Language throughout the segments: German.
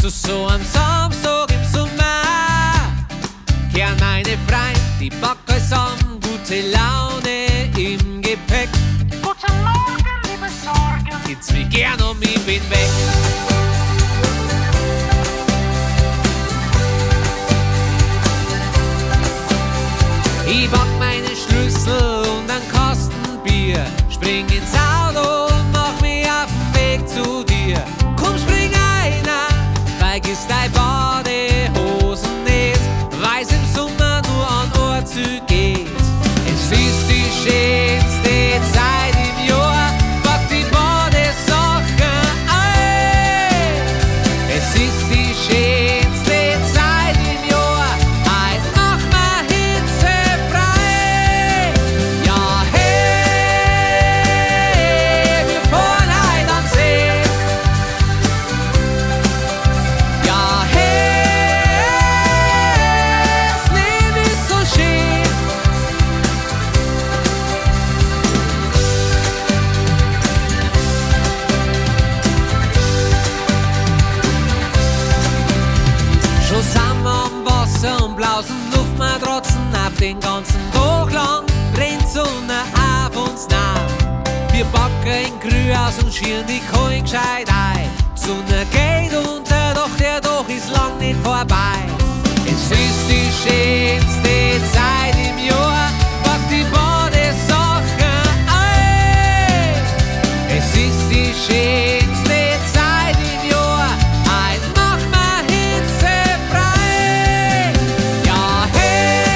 zu so einem Samstag im Sommer kehren meine Freunde, die Backer haben gute Laune im Gepäck. Guten Morgen, liebe Sorgen. Geht's mir gern und ich bin weg. Ich pack meine Schlüssel und einen Kasten Bier, spring ins Auto und mach mich auf den Weg zu dir. Komm, spring einer, vergiss dein Badehosen nicht, weil's im Sommer nur an Ort zu geht. Es ist die schönste Zeit im Jahr, pack die Badesachen ein. Es ist die schönste Zeit im Jahr, heut mach mir hitzefrei. Ja, hey, wir fahren heut an See. Ja, hey, das Leben ist so schön. Schon sind wir am Wasser und blausen Luftmatratzen auf den ganzen Tag lang. Brennt Sonne auf uns nah. Wir backen in Grü aus und schieren die Kohlen gescheit ein. Die Sonne geht unter, doch der Tag ist lang nicht vorbei. Es ist die schönste Zeit im Jahr, pack die Badesachen ein. Es ist die schönste Zeit im Jahr, heut mach mir hitzefrei. Ja, hey,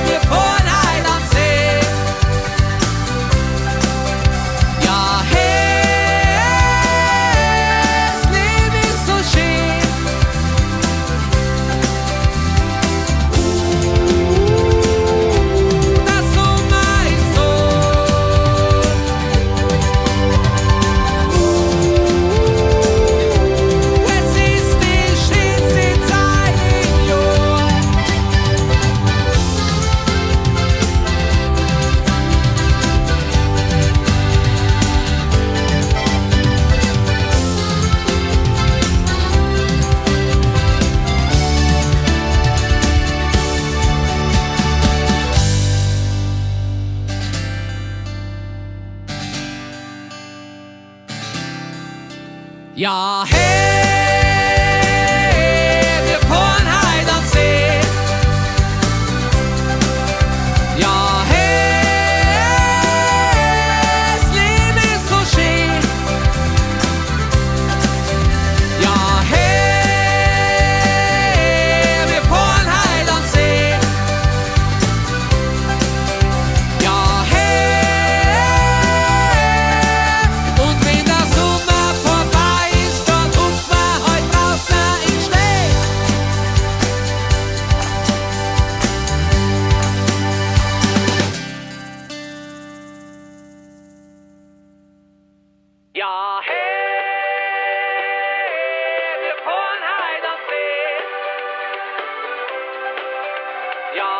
wir fahren heut an See. Ja, hey, das Leben ist so schön. Der Sommer ist da. Es ist die schönste Zeit im Jahr. Ja, hey, wir fahren heut an See. Ja, hey, das Leben ist so schön. Ja, hey, wir fahren heut an See. Ja, hey, und wenn der Sommer vorbei ist, dann hupfen wir heut draußen in Schnee. Ja, hey, wir fahren heut an See. Ja,